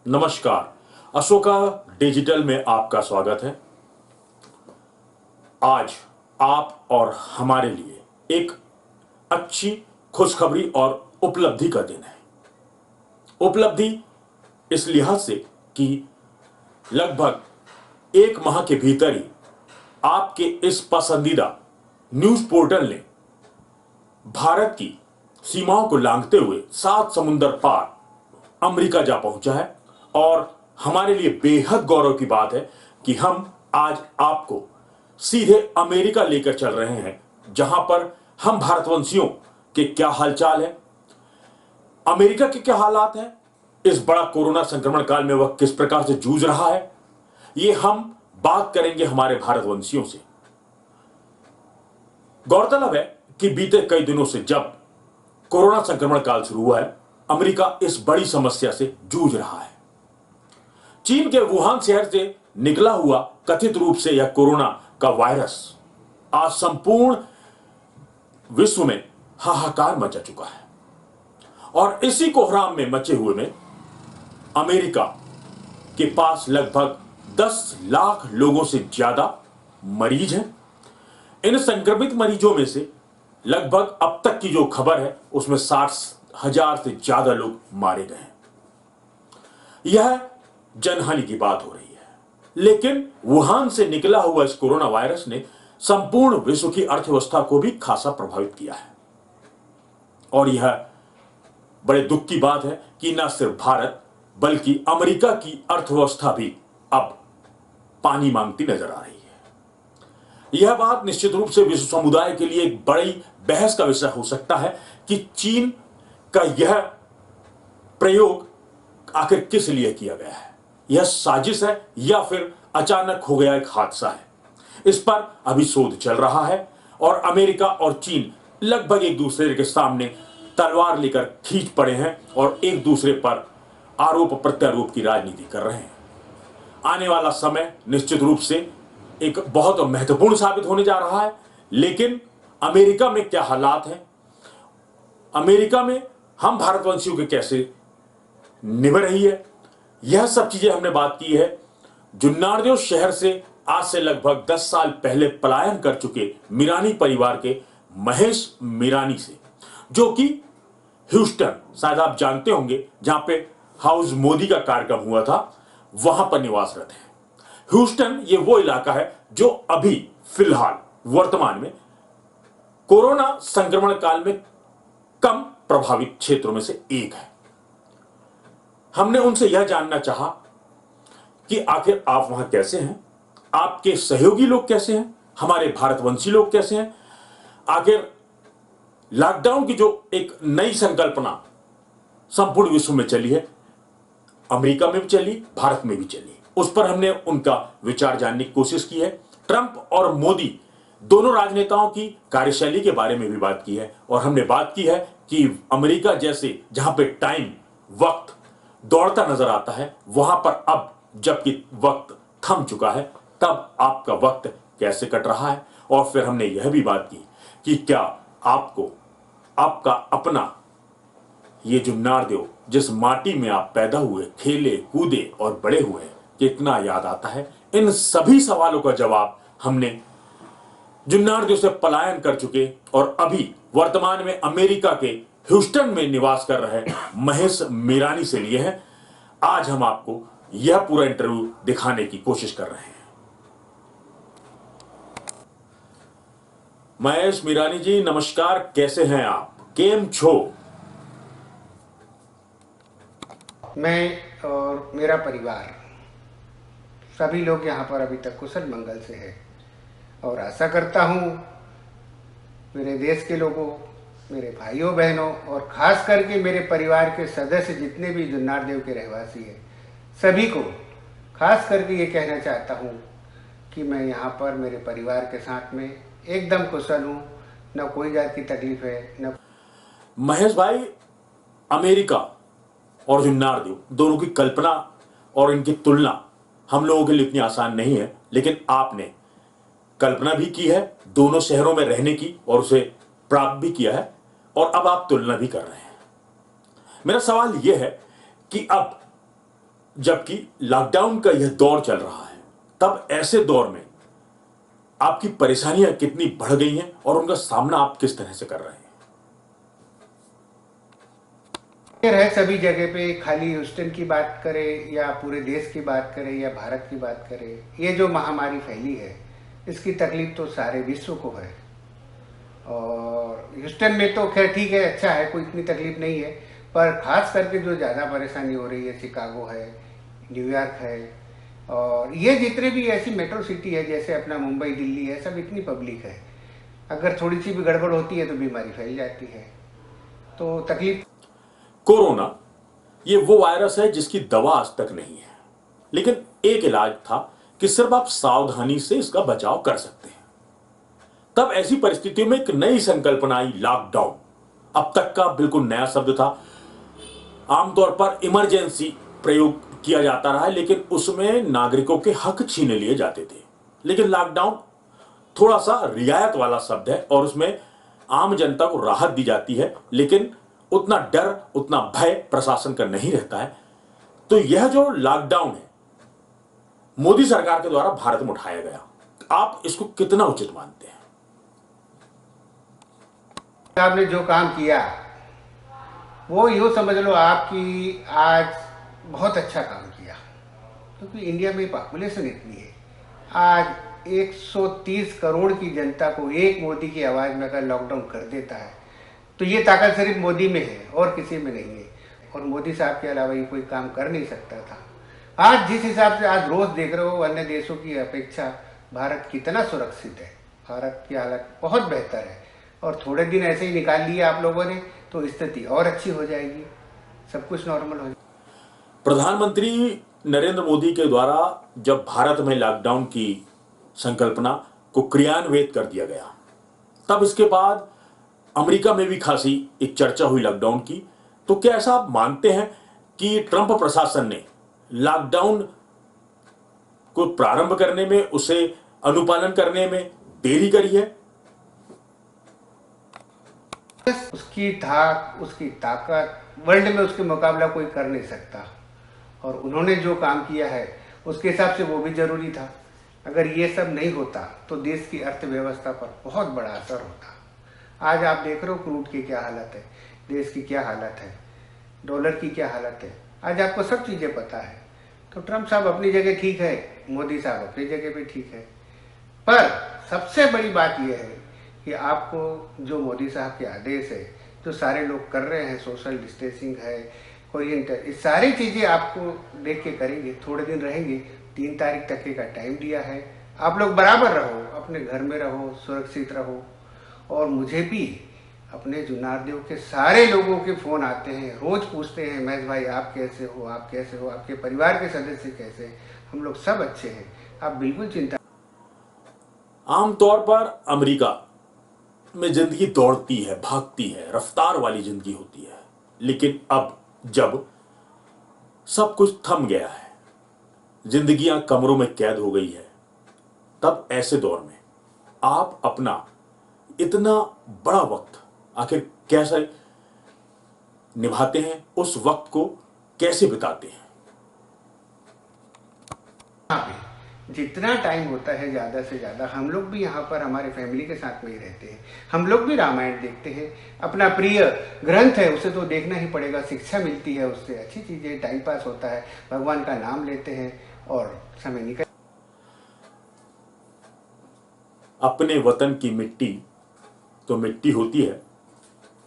नमस्कार। अशोका डिजिटल में आपका स्वागत है। आज आप और हमारे लिए एक अच्छी खुशखबरी और उपलब्धि का दिन है। उपलब्धि इस लिहाज से कि लगभग एक माह के भीतर ही आपके इस पसंदीदा न्यूज पोर्टल ने भारत की सीमाओं को लांघते हुए 7 समुंदर पार अमेरिका जा पहुंचा है। और हमारे लिए बेहद गौरव की बात है कि हम आज आपको सीधे अमेरिका लेकर चल रहे हैं, जहां पर हम भारतवंशियों के क्या हालचाल है, अमेरिका के क्या हालात हैं, इस बड़ा कोरोना संक्रमण काल में वह किस प्रकार से जूझ रहा है, ये हम बात करेंगे हमारे भारतवंशियों से। गौरतलब है कि बीते कई दिनों से जब कोरोना संक्रमण काल शुरू हुआ है, अमेरिका इस बड़ी समस्या से जूझ रहा है। चीन के वुहान शहर से निकला हुआ कथित रूप से यह कोरोना का वायरस आज संपूर्ण विश्व में हाहाकार मचा चुका है। और इसी कोहराम में मचे हुए में अमेरिका के पास लगभग 10 लाख लोगों से ज्यादा मरीज हैं। इन संक्रमित मरीजों में से लगभग अब तक की जो खबर है उसमें 60,000 से ज्यादा लोग मारे गए हैं। यह जनहानि की बात हो रही है, लेकिन वुहान से निकला हुआ इस कोरोना वायरस ने संपूर्ण विश्व की अर्थव्यवस्था को भी खासा प्रभावित किया है। और यह बड़े दुख की बात है कि न सिर्फ भारत बल्कि अमेरिका की अर्थव्यवस्था भी अब पानी मांगती नजर आ रही है। यह बात निश्चित रूप से विश्व समुदाय के लिए एक बड़ी बहस का विषय हो सकता है कि चीन का यह प्रयोग आखिर किस लिए किया गया है। यह साजिश है या फिर अचानक हो गया एक हादसा है। इस पर अभी शोध चल रहा है और अमेरिका और चीन लगभग एक दूसरे के सामने तलवार लेकर खींच पड़े हैं और एक दूसरे पर आरोप प्रत्यारोप की राजनीति कर रहे हैं। आने वाला समय निश्चित रूप से एक बहुत महत्वपूर्ण साबित होने जा रहा है। लेकिन अमेरिका में क्या हालात हैं, अमेरिका में हम भारतवंशियों के कैसे निभ रही है, यह सब चीजें हमने बात की है जुन्नारदेव शहर से आज से लगभग 10 साल पहले पलायन कर चुके मीरानी परिवार के महेश मीरानी से, जो कि ह्यूस्टन, शायद आप जानते होंगे, जहां पे हाउस मोदी का कार्यक्रम हुआ था, वहां पर निवासरत है। ह्यूस्टन ये वो इलाका है जो अभी फिलहाल वर्तमान में कोरोना संक्रमण काल में कम प्रभावित क्षेत्रों में से एक है। हमने उनसे यह जानना चाहा कि आखिर आप वहां कैसे हैं, आपके सहयोगी लोग कैसे हैं, हमारे भारतवंशी लोग कैसे हैं। आखिर लॉकडाउन की जो एक नई संकल्पना संपूर्ण विश्व में चली है, अमेरिका में भी चली, भारत में भी चली, उस पर हमने उनका विचार जानने की कोशिश की है। ट्रंप और मोदी दोनों राजनेताओं की कार्यशैली के बारे में भी बात की है और हमने बात की है कि अमेरिका जैसे जहां पे टाइम वक्त दौड़ता नजर आता है, वहां पर अब जबकि वक्त थम चुका है, तब आपका वक्त कैसे कट रहा है। और फिर हमने यह भी बात की कि क्या आपको आपका अपना ये जुन्नारदेव, जिस माटी में आप पैदा हुए, खेले कूदे और बड़े हुए, कितना याद आता है। इन सभी सवालों का जवाब हमने जुन्नारदेव से पलायन कर चुके और अभी वर्तमान में अमेरिका के ह्यूस्टन में निवास कर रहे महेश मीरानी से लिए हैं। आज हम आपको यह पूरा इंटरव्यू दिखाने की कोशिश कर रहे हैं। महेश मीरानी जी नमस्कार, कैसे हैं आप, केम छो? मैं और मेरा परिवार सभी लोग यहाँ पर अभी तक कुशल मंगल से है और आशा करता हूँ मेरे देश के लोगों, मेरे भाइयों बहनों और ख़ास करके मेरे परिवार के सदस्य जितने भी जुन्नारदेव के रहवासी हैं, सभी को खास करके ये कहना चाहता हूँ कि मैं यहाँ पर मेरे परिवार के साथ में एकदम कुशल हूँ, न कोई जात की तकलीफ है न। महेश भाई, अमेरिका और जुन्नारदेव दोनों की कल्पना और इनकी तुलना हम लोगों के लिए इतनी आसान नहीं है, लेकिन आपने कल्पना भी की है दोनों शहरों में रहने की और उसे प्राप्त भी किया है और अब आप तुलना भी कर रहे हैं। मेरा सवाल यह है कि अब जबकि लॉकडाउन का यह दौर चल रहा है, तब ऐसे दौर में आपकी परेशानियां कितनी बढ़ गई हैं और उनका सामना आप किस तरह से कर रहे हैं? है सभी जगह पे, खाली ह्यूस्टन की बात करें या पूरे देश की बात करें या भारत की बात करें, ये जो महामारी फैली है इसकी तकलीफ तो सारे विश्व को है। और ह्यूस्टन में तो खैर ठीक है, अच्छा है, कोई इतनी तकलीफ नहीं है, पर खास करके जो ज़्यादा परेशानी हो रही है शिकागो है, न्यूयॉर्क है, और ये जितने भी ऐसी मेट्रो सिटी है जैसे अपना मुंबई दिल्ली है, सब इतनी पब्लिक है, अगर थोड़ी सी भी गड़बड़ होती है तो बीमारी फैल जाती है, तो तकलीफ। कोरोना ये वो वायरस है जिसकी दवा आज तक नहीं है, लेकिन एक इलाज था कि सिर्फ आप सावधानी से इसका बचाव कर सकते हैं। तब ऐसी परिस्थितियों में एक नई संकल्पना आई, लॉकडाउन। अब तक का बिल्कुल नया शब्द था। आमतौर पर इमरजेंसी प्रयोग किया जाता रहा है, लेकिन उसमें नागरिकों के हक छीने लिए जाते थे। लेकिन लॉकडाउन थोड़ा सा रियायत वाला शब्द है और उसमें आम जनता को राहत दी जाती है, लेकिन उतना डर, उतना भय प्रशासन का नहीं रहता है। तो यह जो लॉकडाउन है मोदी सरकार के द्वारा भारत में उठाया गया, आप इसको कितना उचित मानते हैं? आपने जो काम किया वो यूँ समझ लो आपकी आज बहुत अच्छा काम किया, क्योंकि इंडिया में पॉपुलेशन इतनी है। आज 130 करोड़ की जनता को एक मोदी की आवाज़ में अगर लॉकडाउन कर देता है तो ये ताकत सिर्फ मोदी में है और किसी में नहीं है, और मोदी साहब के अलावा ये कोई काम कर नहीं सकता था। आज जिस हिसाब से आज रोज़ देख रहे हो अन्य देशों की अपेक्षा भारत कितना सुरक्षित है, भारत की हालत बहुत बेहतर है, और थोड़े दिन ऐसे ही निकाल लिए आप लोगों ने तो स्थिति और अच्छी हो जाएगी, सब कुछ नॉर्मल हो जाएगा। प्रधानमंत्री नरेंद्र मोदी के द्वारा जब भारत में लॉकडाउन की संकल्पना को क्रियान्वित कर दिया गया, तब इसके बाद अमेरिका में भी खासी एक चर्चा हुई लॉकडाउन की। तो क्या ऐसा आप मानते हैं कि ट्रंप प्रशासन ने लॉकडाउन को प्रारंभ करने में, उसे अनुपालन करने में देरी करी है? उसकी धाक, उसकी ताकत वर्ल्ड में उसके मुकाबला कोई कर नहीं सकता, और उन्होंने जो काम किया है उसके हिसाब से वो भी जरूरी था। अगर ये सब नहीं होता तो देश की अर्थव्यवस्था पर बहुत बड़ा असर होता। आज आप देख रहे हो क्रूड की क्या हालत है, देश की क्या हालत है, डॉलर की क्या हालत है, आज आपको सब चीज़ें पता है। तो ट्रंप साहब अपनी जगह ठीक है, मोदी साहब अपनी जगह पे ठीक है, पर सबसे बड़ी बात यह है कि आपको जो मोदी साहब के आदेश है, जो सारे लोग कर रहे हैं, सोशल डिस्टेंसिंग है, कोई ये सारी चीज़ें आपको देख के करेंगे। थोड़े दिन रहेंगे, 3 तारीख तक का टाइम दिया है, आप लोग बराबर रहो, अपने घर में रहो, सुरक्षित रहो। और मुझे भी अपने जुन्नारदेव के सारे लोगों के फ़ोन आते हैं, रोज़ पूछते हैं, महेश भाई आप कैसे हो, आप कैसे हो, आपके परिवार के सदस्य कैसे हैं? हम लोग सब अच्छे हैं, आप बिल्कुल चिंता। आमतौर पर अमेरिका में जिंदगी दौड़ती है, भागती है, रफ्तार वाली जिंदगी होती है, लेकिन अब जब सब कुछ थम गया है, जिंदगियां कमरों में कैद हो गई है, तब ऐसे दौर में आप अपना इतना बड़ा वक्त आखिर कैसे निभाते हैं, उस वक्त को कैसे बिताते हैं? जितना टाइम होता है ज़्यादा से ज़्यादा हम लोग भी यहाँ पर हमारे फैमिली के साथ में ही रहते हैं, हम लोग भी रामायण देखते हैं, अपना प्रिय ग्रंथ है उसे तो देखना ही पड़ेगा, शिक्षा मिलती है उससे, अच्छी चीज़ें, टाइम पास होता है, भगवान का नाम लेते हैं और समय निकल। अपने वतन की मिट्टी तो मिट्टी होती है,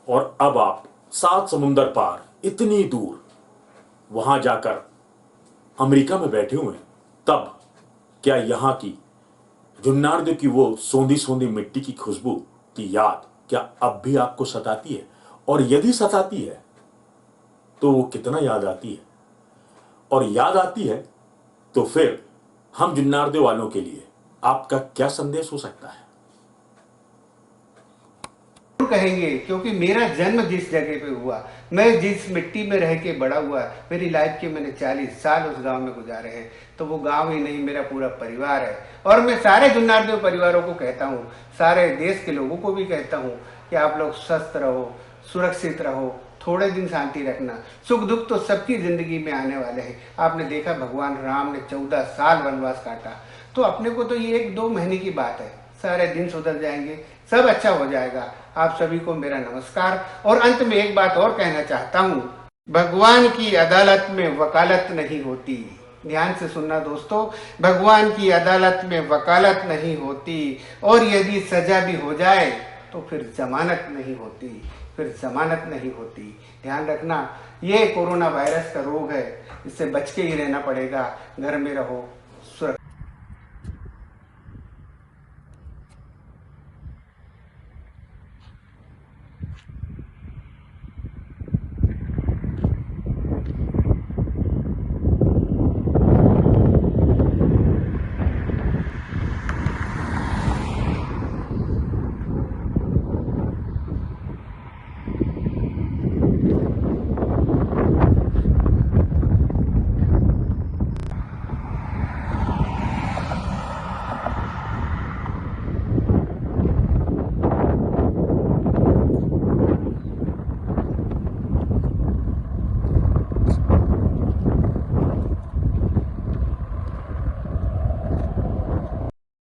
और अब आप 7 समुंदर पार इतनी दूर वहां जाकर अमेरिका में बैठे हुए हैं, तब क्या यहाँ की जुन्नारदेव की वो सोंधी सोंधी मिट्टी की खुशबू की याद क्या अब भी आपको सताती है? और यदि सताती है तो वो कितना याद आती है? और याद आती है तो फिर हम जुन्नारदेव वालों के लिए आपका क्या संदेश हो सकता है? कहेंगे, क्योंकि मेरा जन्म जिस जगह पे हुआ, मैं जिस मिट्टी में रह के बड़ा हुआ, मेरी लाइफ के मैंने 40 साल उस गांव में गुजारे हैं, तो वो गांव ही नहीं मेरा पूरा परिवार है। और मैं सारे जुन्नारदेव परिवारों को कहता हूँ, सारे देश के लोगों को भी कहता हूँ कि आप लोग स्वस्थ रहो, सुरक्षित रहो, थोड़े दिन शांति रखना। सुख दुख तो सबकी जिंदगी में आने वाले हैं। आपने देखा भगवान राम ने 14 साल वनवास काटा, तो अपने को तो ये 1-2 महीने की बात है, सारे दिन सुधर जाएंगे, सब अच्छा हो जाएगा। आप सभी को मेरा नमस्कार। और अंत में एक बात और कहना चाहता हूँ, भगवान की अदालत में वकालत नहीं होती। ध्यान से सुनना दोस्तों, भगवान की अदालत में वकालत नहीं होती, और यदि सजा भी हो जाए तो फिर जमानत नहीं होती, फिर जमानत नहीं होती। ध्यान रखना, ये कोरोना वायरस का रोग है, इससे बच के ही रहना पड़ेगा। घर में रहो, सुरक्षित